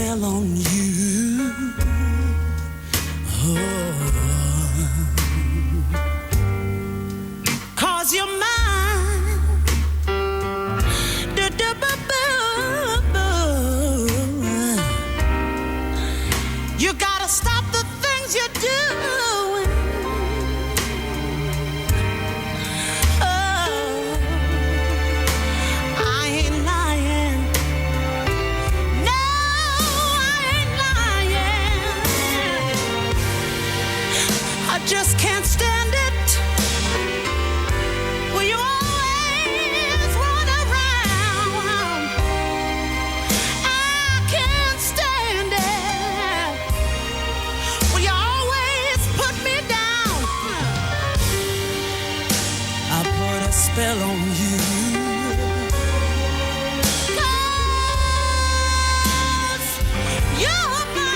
spell on you. Oh. 'Cause you're mine. You gotta stop the things you're doing. Oh, I ain't lying. No, I ain't lying. I just can't stand it. Will you always run around? I can't stand it. Will you always put me down? I put a spell on you. 'Cause you're mine.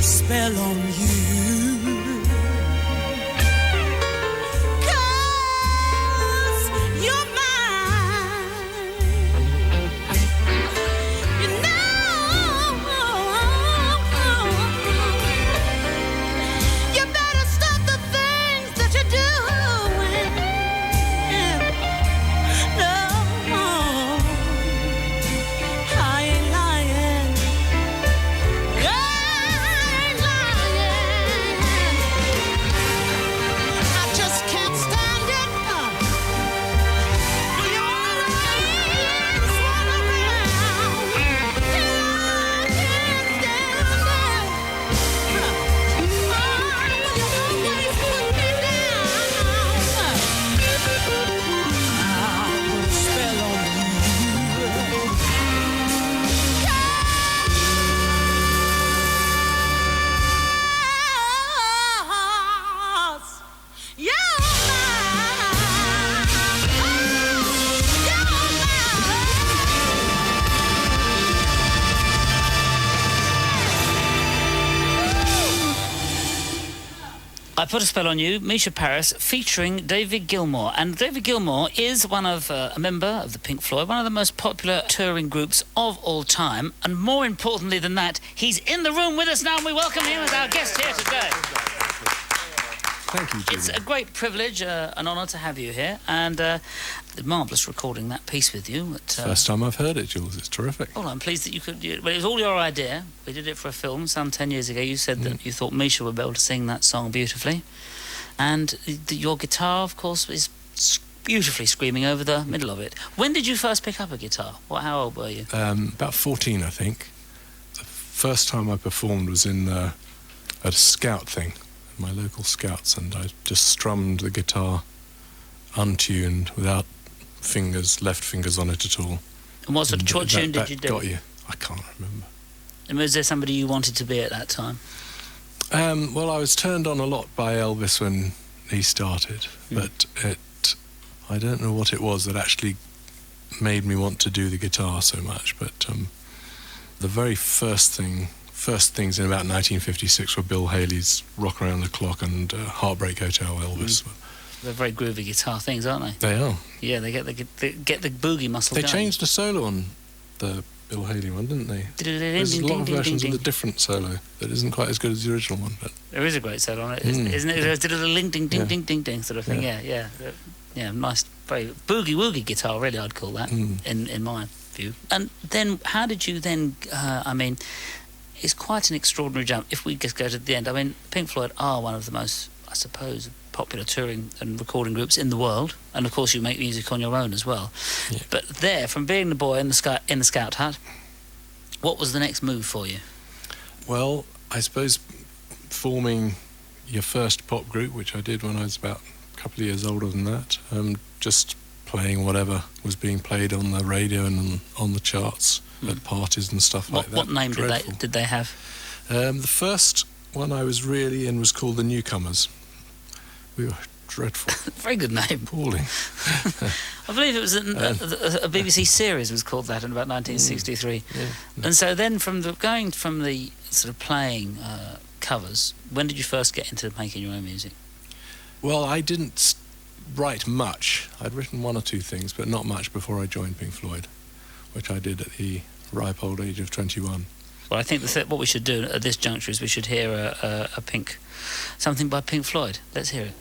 Spell on you. 'Cause you're mine. You know, you better stop the things that you're doing. No, I ain't lying. I Put a Spell on You, Misha Paris, featuring David Gilmour. And David Gilmour is one of a member of the Pink Floyd, one of the most popular touring groups of all time. And more importantly than that, he's in the room with us now, and we welcome him as our guest here today. Thank you, Julie. It's a great privilege, an honour to have you here, and marvellous recording that piece with you. First time I've heard it, Jules. It's terrific. Well, I'm pleased that you could... Well, it was all your idea. We did it for a film some 10 years ago. You said that you thought Misha would be able to sing that song beautifully. And your guitar, of course, is beautifully screaming over the middle of it. When did you first pick up a guitar? How old were you? About 14, I think. The first time I performed was at a scout thing, my local scouts, and I just strummed the guitar untuned, without left fingers on it at all. And what sort of tune did you do? Got you. I can't remember. And was there somebody you wanted to be at that time? Well, I was turned on a lot by Elvis when he started, but I don't know what it was that actually made me want to do the guitar so much, but the very first things in about 1956 were Bill Haley's Rock Around the Clock and Heartbreak Hotel, Elvis. They're very groovy guitar things, aren't they? They are. Yeah, they get the boogie muscle They going. changed the solo on the Bill Haley one, didn't they? There's a lot of versions of the different solo that isn't quite as good as the original one. But there is a great solo on it, isn't it? There's a little ding ding ding ding ding ding sort of thing. Yeah. Nice, very boogie woogie guitar. Really, I'd call that in my view. And then, how did you then? I mean, it's quite an extraordinary jump. If we just go to the end, I mean, Pink Floyd are one of the most, I suppose, popular touring and recording groups in the world, and of course you make music on your own as well. Yeah. But there, from being the boy in the Scout hut, what was the next move for you? Well, I suppose forming your first pop group, which I did when I was about a couple of years older than that, just playing whatever was being played on the radio and on the charts at parties and stuff like that. What name did they have? The first one I was really in was called The Newcomers. We were dreadful. Very good name. Appalling. I believe it was a BBC series was called that in about 1963. And so then going from the sort of playing covers, when did you first get into making your own music? Well, I didn't write much. I'd written one or two things, but not much before I joined Pink Floyd, which I did at the ripe old age of 21. Well, I think what we should do at this juncture is we should hear something by Pink Floyd. Let's hear it.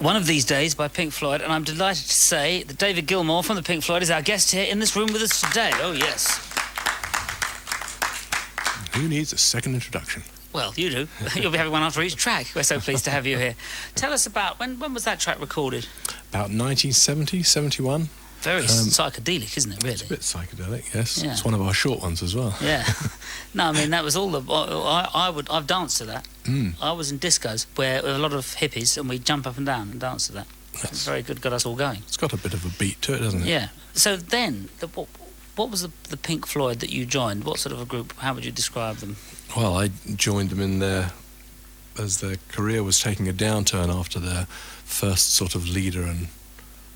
One of These Days by Pink Floyd, and I'm delighted to say that David Gilmour from the Pink Floyd is our guest here in this room with us today. Oh, yes. Who needs a second introduction? Well, you do. You'll be having one after each track. We're so pleased to have you here. Tell us about, when was that track recorded? About 1970, 71. Very psychedelic, isn't it, really? It's a bit psychedelic, yes. Yeah. It's one of our short ones as well. Yeah. No, I mean, that was all the... I've danced to that. I was in discos where with a lot of hippies, and we'd jump up and down and dance to that. It's very good, got us all going. It's got a bit of a beat to it, doesn't it? Yeah. So then, what was the Pink Floyd that you joined? What sort of a group? How would you describe them? Well, I joined them in as their career was taking a downturn after their first sort of leader and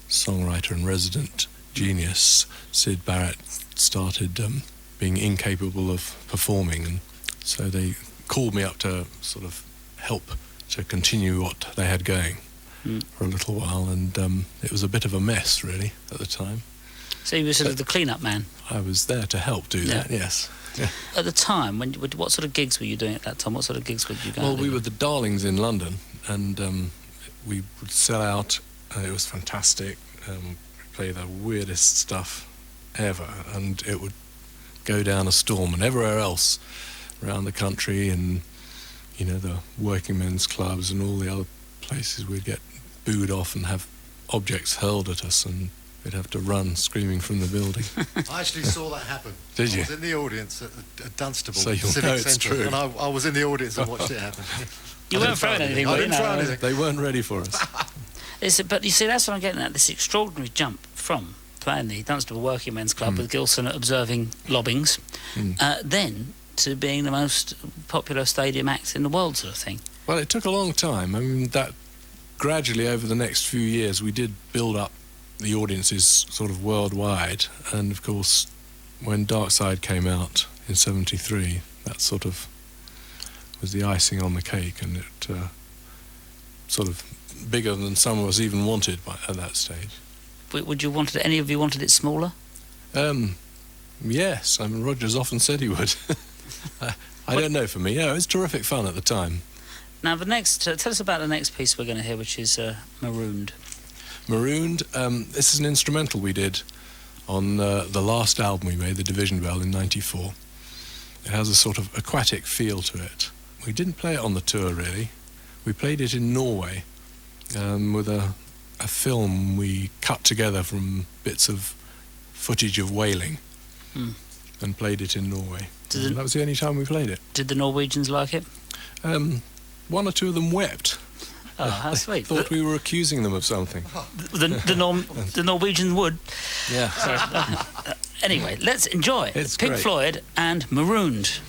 songwriter and resident genius, Syd Barrett, started being incapable of performing, and so they called me up to sort of help to continue what they had going for a little while, and it was a bit of a mess, really, at the time. So you were sort of the clean-up man? I was there to help do that, yes. Yeah. At the time, what sort of gigs were you doing at that time? What sort of gigs would you go? Well, we were the darlings in London, and we would sell out, and it was fantastic. Play the weirdest stuff ever, and it would go down a storm. And everywhere else around the country, and the working men's clubs and all the other places, we'd get booed off and have objects hurled at us, and we'd have to run screaming from the building. I actually saw that happen. Did you? I was in the audience at Dunstable So you'll Civic know it's Centre, true. and I was in the audience and watched it happen. You weren't throwing anything, I were you? didn't throw anything. They weren't ready for us. But you see, that's what I'm getting at, this extraordinary jump from playing the Dunstable Working Men's Club with Gilson observing lobbings, then to being the most popular stadium act in the world, sort of thing. Well, it took a long time. I mean, that gradually over the next few years we did build up the audiences sort of worldwide, and of course when Dark Side came out in 73, that sort of was the icing on the cake, and it sort of bigger than some of us even wanted at that stage. Would you want it, any of you wanted it smaller? Yes, I mean, Roger's often said he would. I don't know for me. Yeah, it was terrific fun at the time. Now, the next, tell us about the next piece we're going to hear, which is Marooned. Marooned, this is an instrumental we did on the last album we made, The Division Bell, in 94. It has a sort of aquatic feel to it. We didn't play it on the tour, really. We played it in Norway with a film we cut together from bits of footage of whaling and played it in Norway. That was the only time we played it. Did the Norwegians like it? One or two of them wept. Oh, how sweet. Thought we were accusing them of something. The Norwegian would. Yeah. Anyway, let's enjoy It's Pink great. Floyd and Marooned.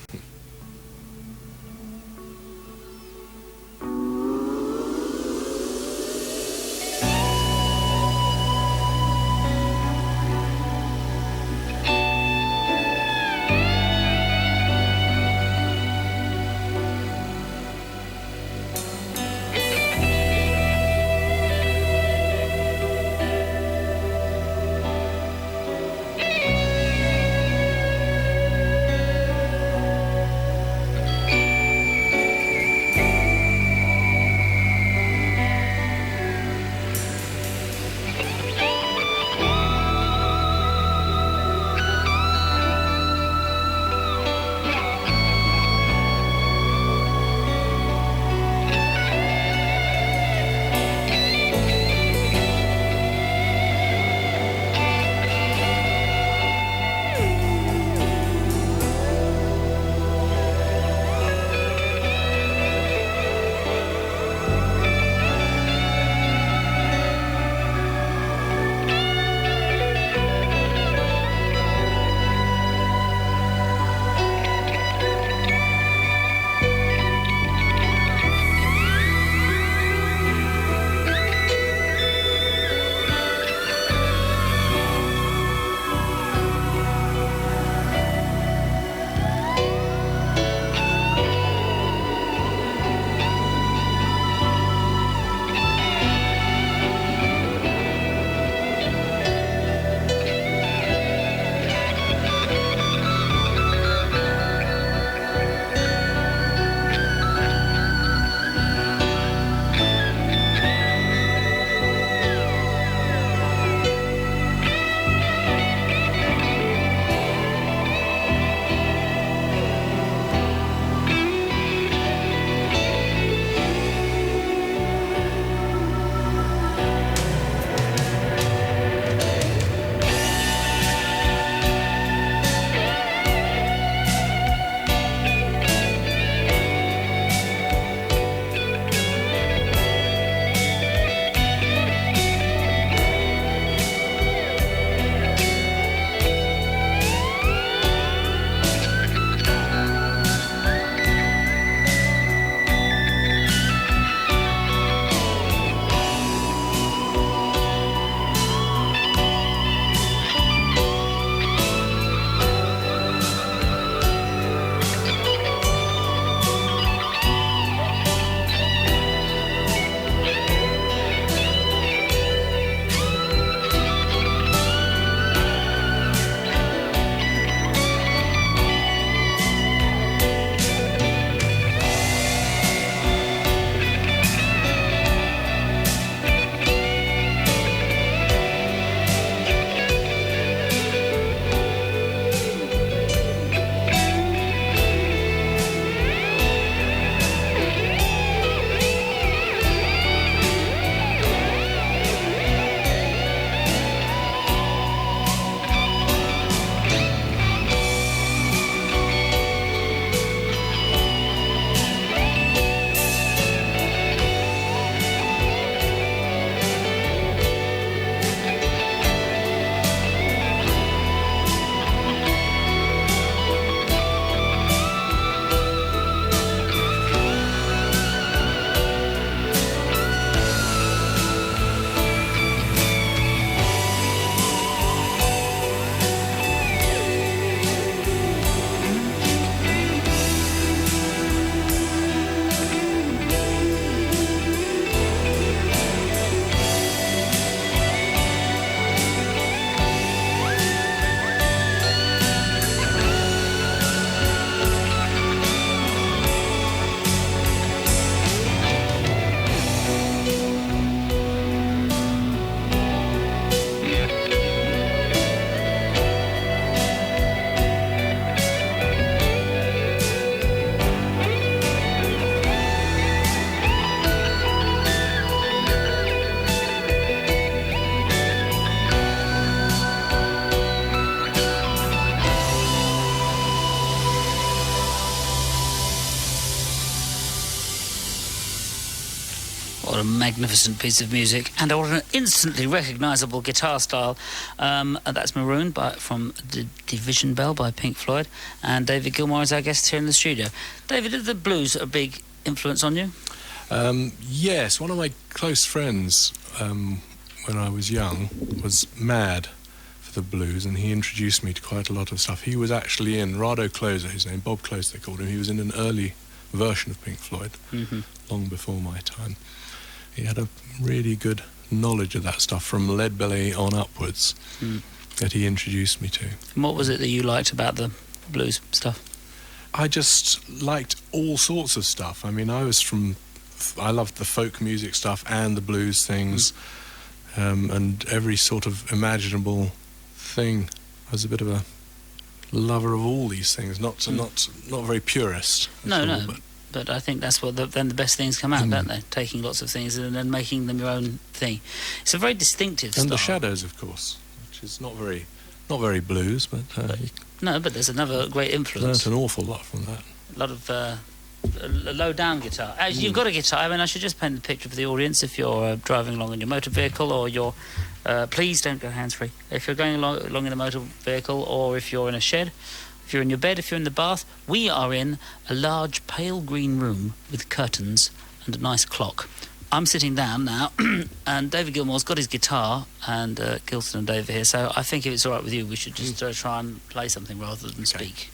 What a magnificent piece of music, and what an instantly recognisable guitar style. That's Maroon from the Division Bell by Pink Floyd, and David Gilmour is our guest here in the studio. David, are the blues a big influence on you? Yes, one of my close friends when I was young was mad for the blues, and he introduced me to quite a lot of stuff. He was actually in Rado Closer, his name, Bob Close they called him. He was in an early version of Pink Floyd, long before my time. He had a really good knowledge of that stuff from Leadbelly on upwards that he introduced me to. And what was it that you liked about the blues stuff? I just liked all sorts of stuff. I mean, I loved the folk music stuff and the blues things, and every sort of imaginable thing. I was a bit of a lover of all these things, not very purist. No, but I think that's what then the best things come out, don't they? Taking lots of things and then making them your own thing. It's a very distinctive style. And the Shadows, of course, which is not very blues, but no, but there's another great influence. Learned an awful lot from that. A lot of a low down guitar. You've got a guitar. I mean, I should just paint the picture for the audience. If you're driving along in your motor vehicle, or you're please don't go hands free. If you're going along in a motor vehicle, or if you're in a shed, if you're in your bed, if you're in the bath, we are in a large pale green room with curtains and a nice clock. I'm sitting down now, and David Gilmour's got his guitar, and Gilson and Dave are here, so I think if it's all right with you, we should just try and play something rather than speak.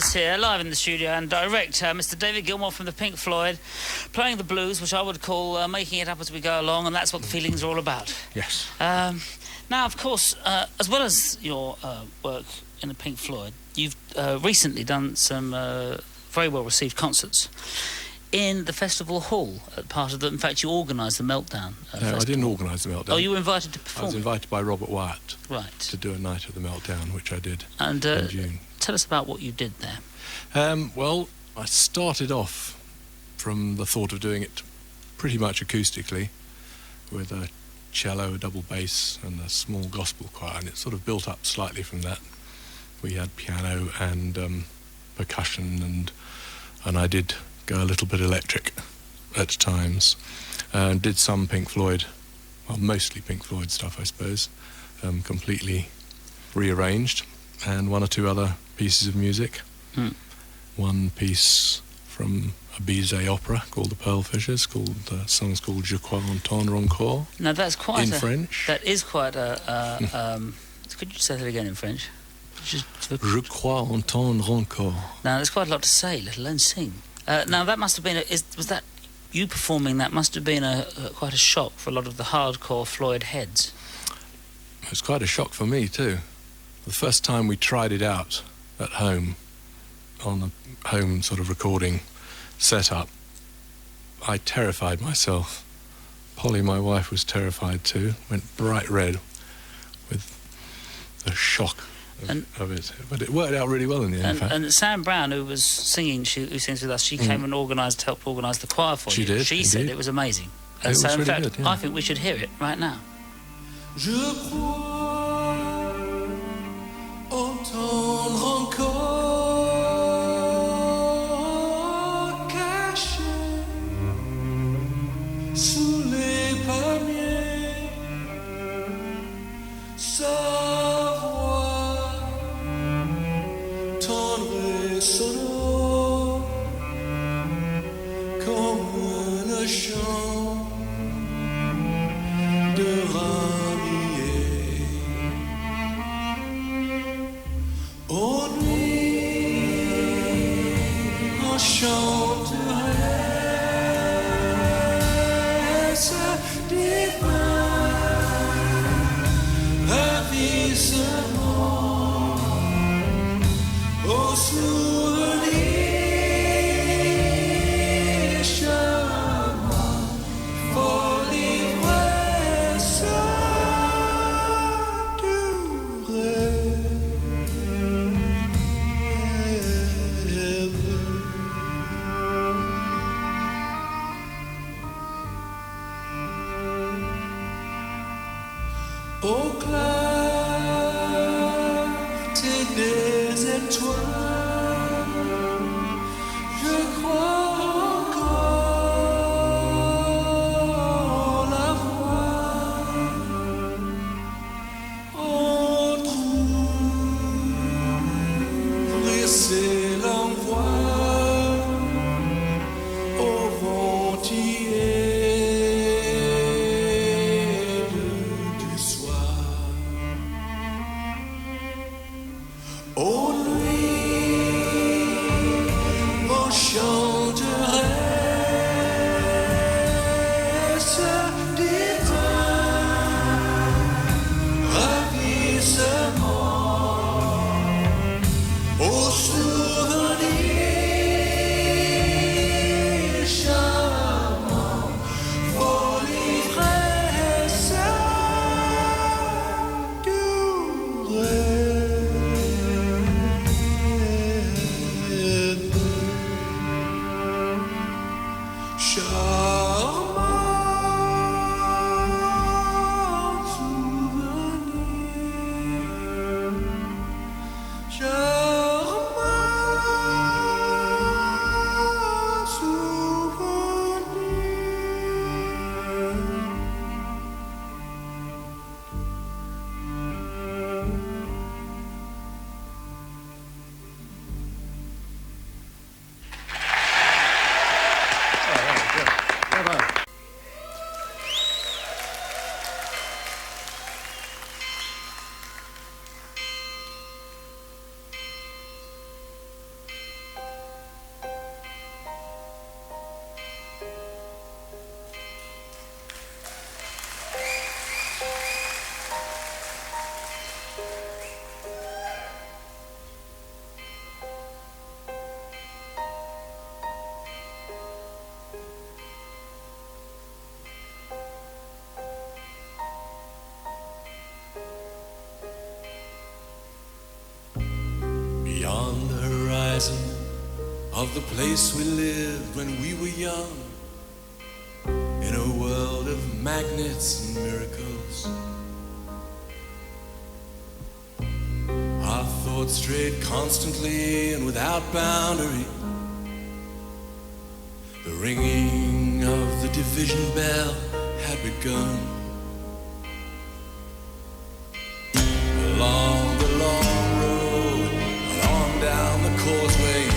us here, live in the studio and direct, Mr. David Gilmour from the Pink Floyd, playing the blues, which I would call making it up as we go along, and that's what the feelings are all about. Yes. Now, of course, as well as your work in the Pink Floyd, you've recently done some very well-received concerts in the festival hall. In fact, you organised the Meltdown. No, I didn't organise the Meltdown. Oh, you were invited to perform? I was invited by Robert Wyatt to do a night of the Meltdown, which I did in June. Tell us about what you did there. Well, I started off from the thought of doing it pretty much acoustically, with a cello, a double bass, and a small gospel choir, and it sort of built up slightly from that. We had piano and percussion, and I did go a little bit electric at times, and did some Pink Floyd, well, mostly Pink Floyd stuff, I suppose, completely rearranged, and one or two other pieces of music. One piece from a Bizet opera called The Pearl Fishers, the song's called Je crois entendre encore. Now that's quite in French. That is quite a. Could you say that again in French? Je crois entendre encore. Now there's quite a lot to say, let alone sing. Now that must have been was that you performing? That must have been quite a shock for a lot of the hardcore Floyd heads. It was quite a shock for me too. The first time we tried it out at home, on a home sort of recording setup, I terrified myself. Polly, my wife, was terrified too. Went bright red with the shock of it. But it worked out really well in the end. And Sam Brown, who was singing, who sings with us, she came and helped organise the choir for you. She did. She said it was amazing. It was in really fact, good, yeah. I think we should hear it right now. Je crois entendre encore caché sous les palmiers sa voix tendre et sonore comme un chant de ramier. Ô nuit, on chanterait ce divin ravissement au souvenir charmant, folle ivresse du rêve. Au clarté des étoiles, je crois encore la voir entr'ouvrir l'envoi au ventier du soir. Ô nuit, on chanterait ce divin ravissement au souvenir charmant, folle ivresse du rêve. Charmant souvenir, charmant souvenir. of the place we lived when we were young, in a world of magnets and miracles. Our thoughts strayed constantly and without boundary. The ringing of the division bell had begun. Along the long road, along down the causeway,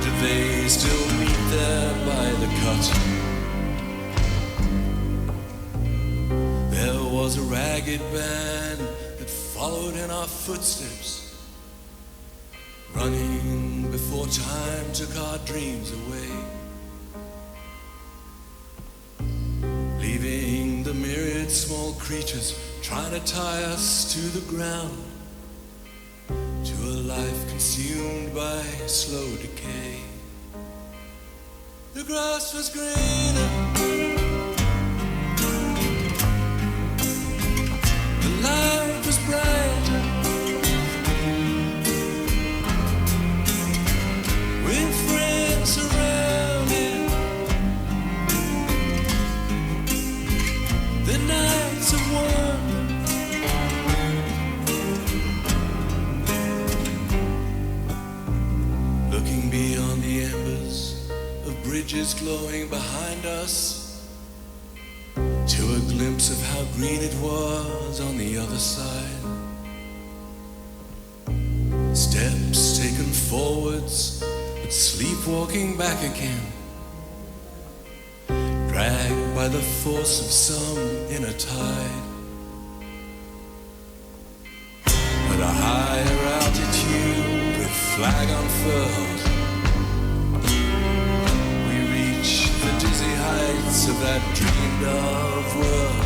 do they still meet there by the cut? There was a ragged band that followed in our footsteps, running before time took our dreams away, leaving the myriad small creatures trying to tie us to the ground, to a life consumed by slow decay. The grass was greener, the light was brighter, with friends surrounded, the nights of wonder. Looking beyond the embers of bridges glowing behind us, to a glimpse of how green it was on the other side. Steps taken forwards, but sleepwalking back again, dragged by the force of some inner tide. At a higher altitude, with flag unfurled, we reach the dizzy heights of that dreamed of world.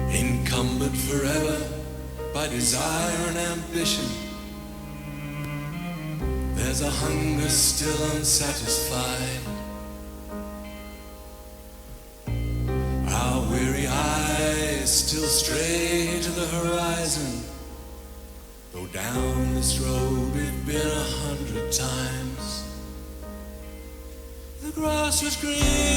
Encumbered forever by desire and ambition, there's a hunger still unsatisfied. Our weary eyes still stray to the horizon, though down this road we've been 100 times. The grass was green,